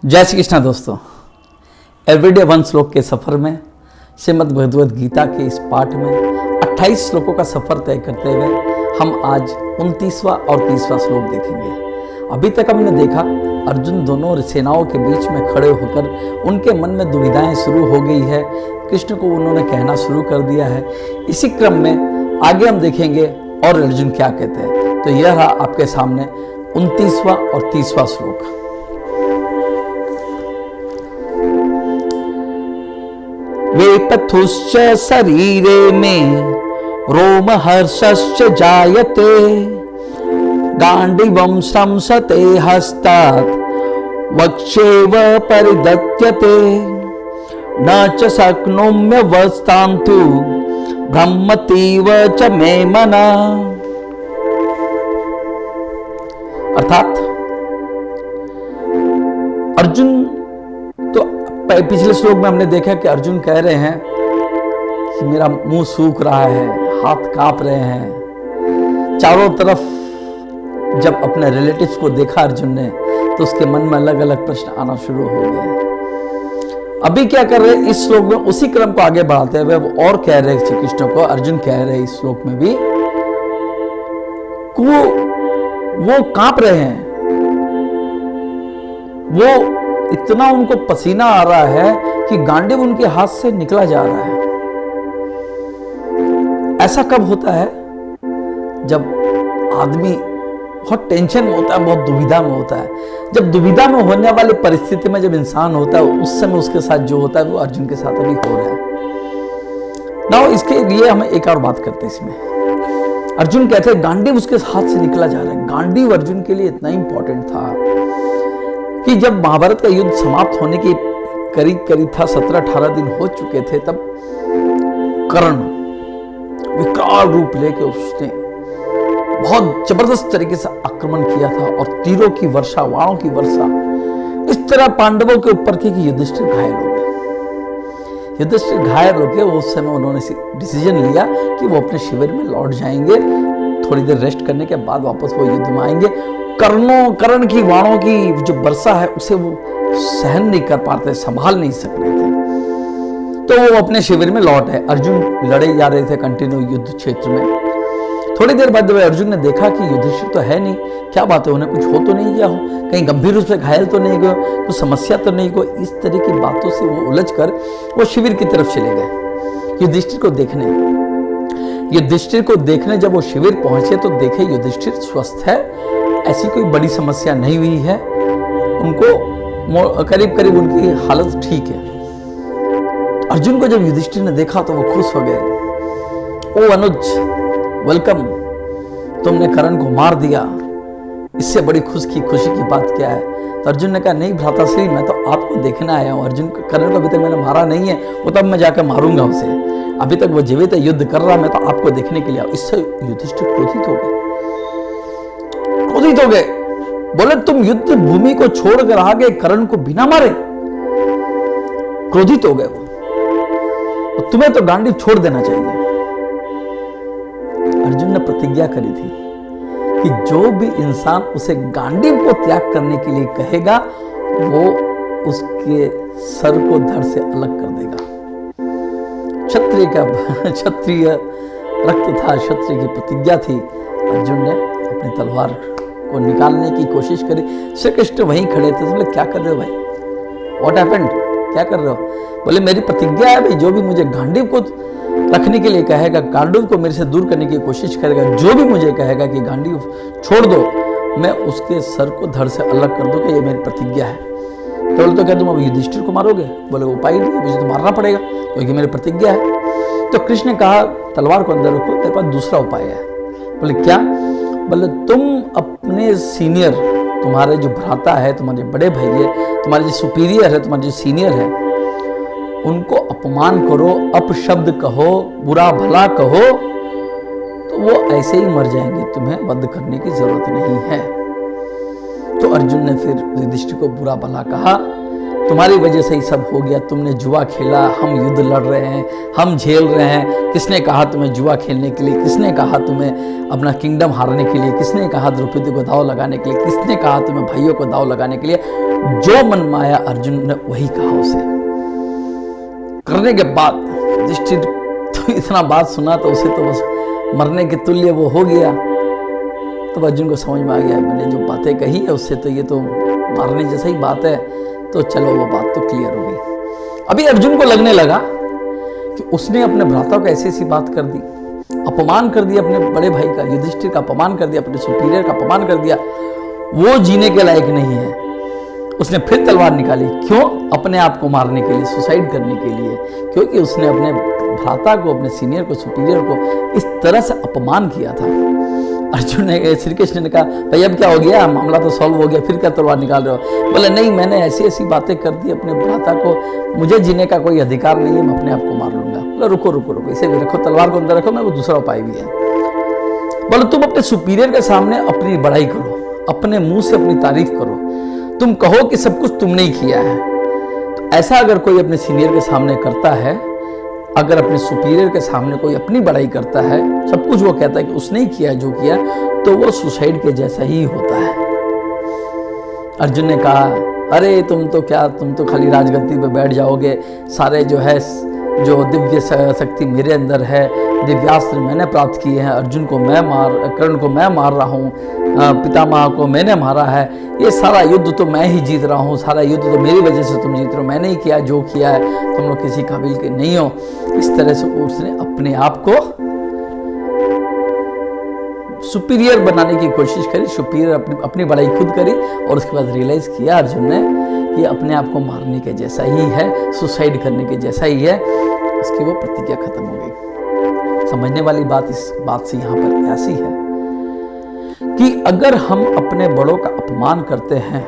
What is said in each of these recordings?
जय श्री कृष्णा दोस्तों। Everyday one श्लोक के सफर में श्रीमद् भगवद गीता के इस पाठ में 28 श्लोकों का सफर तय करते हुए हम आज 29वां और 30वां श्लोक देखेंगे। अभी तक हमने देखा अर्जुन दोनों सेनाओं के बीच में खड़े होकर उनके मन में दुविधाएं शुरू हो गई है, कृष्ण को उन्होंने कहना शुरू कर दिया है। इसी क्रम में आगे हम देखेंगे और अर्जुन क्या कहते हैं। तो यह रहा आपके सामने 29वां और 30वां श्लोक। वेपथुश्च शरीरे में रोमहर्षश्च जायते गांडीवं श्रंसते हस्तात् वक्ष्येव परिदत्यते न च शक्नोम्यवस्थान्तु भ्रमतीव च मे मना। अर्थात अर्जुन तो पिछले श्लोक में हमने देखा कि अर्जुन कह रहे हैं कि मेरा मुंह सूख रहा है, हाथ कांप रहे हैं। चारों तरफ जब अपने रिलेटिव्स को देखा अर्जुन ने तो उसके मन में अलग अलग प्रश्न आना शुरू हो गए। अभी क्या कर रहे हैं इस श्लोक में, उसी क्रम को आगे बढ़ाते हुए वो और कह रहे हैं श्री कृष्ण को, अर्जुन कह रहे हैं इस श्लोक में भी वो कांप रहे हैं, वो इतना उनको पसीना आ रहा है कि गांडीव उनके हाथ से निकला जा रहा है। ऐसा कब होता है? जब आदमी बहुत टेंशन में होता है, बहुत दुविधा में होता है। जब दुविधा में होने वाली परिस्थिति में जब इंसान होता है उस समय उसके साथ जो होता है वो अर्जुन के साथ अभी हो रहा है ना। इसके लिए हम एक और बात करते हैं इसमें। अर्जुन कहते हैं गांडीव उसके हाथ से निकला जा रहा है। गांडीव अर्जुन के लिए इतना इंपॉर्टेंट था कि जब महाभारत का युद्ध समाप्त होने के करीब था, 17-18 दिन हो चुके थे, तब कर्ण विकराल रूप लेके उसने बहुत जबरदस्त तरीके से आक्रमण किया था और तीरों की वर्षा, वाणों की वर्षा इस तरह पांडवों के ऊपर की कि युधिष्ठिर घायल हो गए। युधिष्ठिर घायल होकर उस समय उन्होंने डिसीजन लिया कि वो अपने शिविर में लौट जाएंगे, थोड़ी देर रेस्ट करने के बाद वापस वो युद्ध में आएंगे। कर्ण की वाणों की जो वर्षा है उसे वो सहन नहीं कर पाते, संभाल नहीं सक रहे थे, तो वो अपने शिविर में लौट है। अर्जुन लड़े जा रहे थे कंटिन्यू युद्ध क्षेत्र में। थोड़ी देर बाद अर्जुन ने देखा कि युधिष्ठिर तो है नहीं, क्या बात है, उन्हें कुछ हो तो नहीं गया हो, कहीं गंभीर रूप से घायल तो नहीं गए, कुछ समस्या तो नहीं गई। इस तरह की बातों से वो उलझकर वो शिविर की तरफ चले गए युधिष्ठिर को देखने। युधिष्ठिर को देखने जब वो शिविर पहुंचे तो देखे युधिष्ठिर स्वस्थ है, ऐसी कोई बड़ी समस्या नहीं हुई है, उनको करीब करीब उनकी हालत ठीक है। अर्जुन को जब युधिष्ठिर ने देखा तो वो खुश हो गए। ओ अनुज, वेलकम, तुमने कर्ण को मार दिया, इससे बड़ी खुशी की बात क्या है? तो अर्जुन ने कहा नहीं भ्राताश्री, मैं तो आपको देखने आया हूँ। अर्जुन कर्ण को अभी तक मैंने मारा नहीं है, वो तब मैं जाकर मारूंगा उसे, अभी तक वो जीवित है, युद्ध कर रहा, मैं तो आपको देखने के लिए आया। इससे युधिष्ठिर क्रोधित हो गए, बोले तुम युद्ध भूमि को छोड़कर आ गए कर्ण को बिना मारे। क्रोधित हो गए वो, तुम्हें तो गांडीव छोड़ देना चाहिए। अर्जुन ने प्रतिज्ञा करी थी कि जो भी इंसान उसे गांडीव को त्याग करने के लिए कहेगा वो उसके सर को धड़ से अलग कर देगा। क्षत्रिय रक्त था, क्षत्रिय की प्रतिज्ञा थी। अर्जुन ने अपनी तलवार को निकालने की कोशिश करी। श्री कृष्ण वहीं खड़े थे, बोले क्या कर रहे हो भाई, व्हाट हैपेंड, क्या कर रहे हो? बोले मेरी प्रतिज्ञा है भाई, जो भी मुझे गांडीव को रखने के लिए कहेगा, गांडीव को मेरे से दूर करने की कोशिश करेगा, जो भी मुझे कहेगा कि गांडीव छोड़ दो, मैं उसके सर को धड़ से अलग कर दूंगा, ये मेरी प्रतिज्ञा है। तो बोले तो क्या तुम अब युधिष्ठिर को मारोगे? बोले उपाय नहीं, मुझे तो मारना पड़ेगा क्योंकि मेरी प्रतिज्ञा है। तो कृष्ण ने कहा तलवार को अंदर रखो, मेरे पास दूसरा उपाय है। बोले क्या? बोले तुम अपने सीनियर, तुम्हारे जो भ्राता है, तुम्हारे बड़े भाई है, तुम्हारे जो सुपीरियर है, तुम्हारे जो सीनियर है, उनको अपमान करो, अपशब्द कहो, बुरा भला कहो, तो वो ऐसे ही मर जाएंगे, तुम्हें वध करने की जरूरत नहीं है। तो अर्जुन ने फिर युधिष्ठिर को बुरा भला कहा तुम्हारी वजह से ही सब हो गया, तुमने जुआ खेला, हम युद्ध लड़ रहे हैं, हम झेल रहे हैं। किसने कहा तुम्हें जुआ खेलने के लिए, किसने कहा तुम्हें अपना किंगडम हारने के लिए, किसने कहा द्रौपदी को दाव लगाने के लिए, किसने कहा तुम्हें भाइयों को दाव लगाने के लिए। जो मन माया अर्जुन ने वही कहा उसे। करने के बाद युधिष्ठिर तो इतना बात सुना तो उसे तो बस मरने के तुल्य वो हो गया। तो अर्जुन को समझ में आ गया, मैंने जो बातें कही है उससे तो ये तो मारने जैसा ही बात है। तो चलो वो बात तो क्लियर हो गई। अभी अर्जुन को लगने लगा कि उसने अपने भ्राता को ऐसी ऐसी बात कर दी, अपमान कर दिया अपने बड़े भाई का, युधिष्ठिर का अपमान कर दिया, अपने सुपीरियर का अपमान कर दिया, वो जीने के लायक नहीं है। उसने फिर तलवार निकाली। क्यों? अपने आप को मारने के लिए, सुसाइड करने के लिए। क्योंकि उसने अपने भ्राता को, अपने सीनियर को, सुपीरियर को इस तरह से अपमान किया था। अर्जुन ने, श्री कृष्ण ने कहा, भाई अब क्या हो गया, मामला तो सॉल्व हो गया, फिर क्या तलवार निकाल रहे हो? बोले नहीं, मैंने ऐसी ऐसी बातें कर दी अपने भ्राता को, मुझे जीने का कोई अधिकार नहीं है, मैं अपने आप को मार लूंगा। बोले रुको रुको रुको, इसे भी रखो, तलवार को अंदर रखो, मैं वो दूसरा उपाय भी है। बोले तुम अपने सुपीरियर के सामने अपनी बड़ाई करो, अपने मुंह से अपनी तारीफ करो, तुम कहो कि सब कुछ तुमने ही किया है। तो ऐसा अगर कोई अपने सीनियर के सामने करता है, अगर अपने सुपीरियर के सामने कोई अपनी बड़ाई करता है, सब कुछ वो कहता है कि उसने ही किया जो किया, तो वो सुसाइड के जैसा ही होता है। अर्जुन ने कहा, अरे तुम तो क्या, तुम तो खाली राजगद्दी पे बैठ जाओगे, सारे जो है जो दिव्य शक्ति मेरे अंदर है, दिव्यास्त्र मैंने प्राप्त किए हैं, अर्जुन को मैं कर्ण को मैं मार रहा हूँ, पितामह को मैंने मारा है, ये सारा युद्ध तो मैं ही जीत रहा हूँ, सारा युद्ध तो मेरी वजह से तुम जीत रहे हो, मैंने ही किया जो किया है, तुम लोग किसी काबिल के नहीं हो। इस तरह से उसने अपने आप को सुपीरियर बनाने की कोशिश करी, सुपीरियर अपनी बड़ाई खुद करी, और उसके बाद रियलाइज किया अर्जुन ने कि अपने आप को मारने के जैसा ही है, सुसाइड करने के जैसा ही है। उसकी वो प्रतिज्ञा खत्म हो गई। समझने वाली बात इस बात से यहाँ पर ऐसी है कि अगर हम अपने बड़ों का अपमान करते हैं,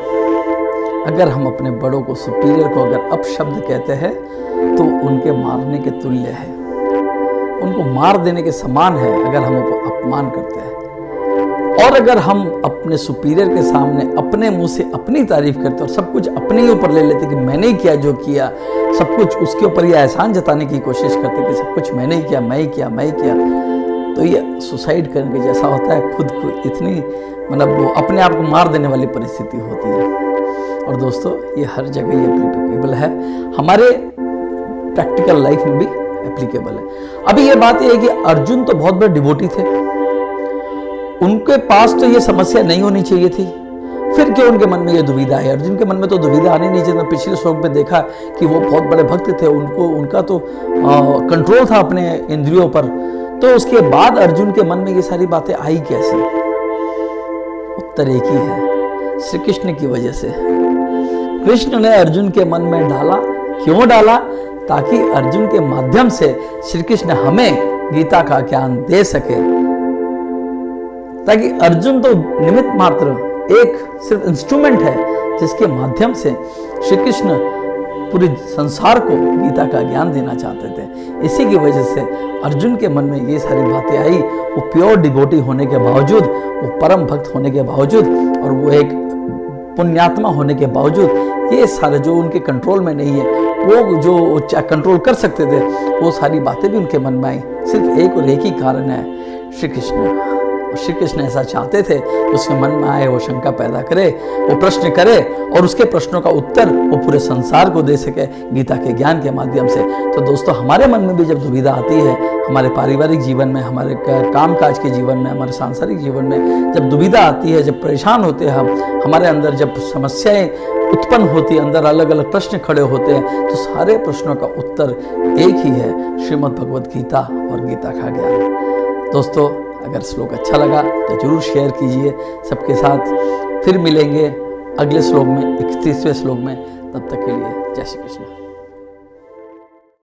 अगर हम अपने बड़ों को, सुपीरियर को अगर अपशब्द कहते हैं, तो उनके मारने के तुल्य है, उनको मार देने के समान है अगर हम उनको अपमान करते हैं। और अगर हम अपने सुपीरियर के सामने अपने मुंह से अपनी तारीफ करते और सब कुछ अपने ही ऊपर ले लेते कि मैंने ही किया जो किया, सब कुछ उसके ऊपर ये एहसान जताने की कोशिश करते कि सब कुछ मैंने ही किया, मैं ही किया, मैं ही किया, तो ये सुसाइड करने के जैसा होता है। खुद को इतनी, मतलब वो अपने आप को मार देने वाली परिस्थिति होती है। और दोस्तों ये हर जगह ये एप्लीकेबल है, हमारे प्रैक्टिकल लाइफ में भी एप्लीकेबल है। अभी ये बात ये है कि अर्जुन तो बहुत बड़े डिवोटी थे, उनके पास तो ये समस्या नहीं होनी चाहिए थी, फिर क्यों उनके मन में ये दुविधा है? अर्जुन के मन में तो दुविधा आनी नहीं चाहिए। पिछले श्लोक में देखा कि वो बहुत बड़े भक्त थे, उनका तो कंट्रोल था अपने इंद्रियों पर, तो उसके बाद अर्जुन के मन में ये सारी बातें आई कैसे? उत्तर एक ही है, श्री कृष्ण की वजह से। कृष्ण ने अर्जुन के मन में डाला। क्यों डाला? ताकि अर्जुन के माध्यम से श्री कृष्ण हमें गीता का ज्ञान दे सके, ताकि अर्जुन तो निमित्त मात्र, एक सिर्फ इंस्ट्रूमेंट है जिसके माध्यम से श्री कृष्ण पूरे संसार को गीता का ज्ञान देना चाहते थे। इसी की वजह से अर्जुन के मन में ये सारी बातें आई। वो प्योर डिवोटी होने के बावजूद, वो परम भक्त होने के बावजूद, और वो एक पुण्यात्मा होने के बावजूद, ये सारे जो उनके कंट्रोल में नहीं है, वो जो कंट्रोल कर सकते थे, वो सारी बातें भी उनके मन में आई। सिर्फ एक और एक ही कारण है, श्री कृष्ण। श्री कृष्ण ऐसा चाहते थे कि उसके मन में आए, वो शंका पैदा करे, वो प्रश्न करे, और उसके प्रश्नों का उत्तर वो पूरे संसार को दे सके गीता के ज्ञान के माध्यम से। तो दोस्तों हमारे मन में भी जब दुविधा आती है, हमारे पारिवारिक जीवन में, हमारे कामकाज के जीवन में, हमारे सांसारिक जीवन में जब दुविधा आती है, जब परेशान होते हैं हम, हमारे अंदर जब समस्याएं उत्पन्न होती है, अंदर अलग अलग प्रश्न खड़े होते हैं, तो सारे प्रश्नों का उत्तर एक ही है, श्रीमद् भगवद गीता और गीता का ज्ञान। दोस्तों अगर श्लोक अच्छा लगा तो जरूर शेयर कीजिए सबके साथ। फिर मिलेंगे अगले श्लोक में, 31वें श्लोक में। तब तक के लिए जय श्री कृष्ण।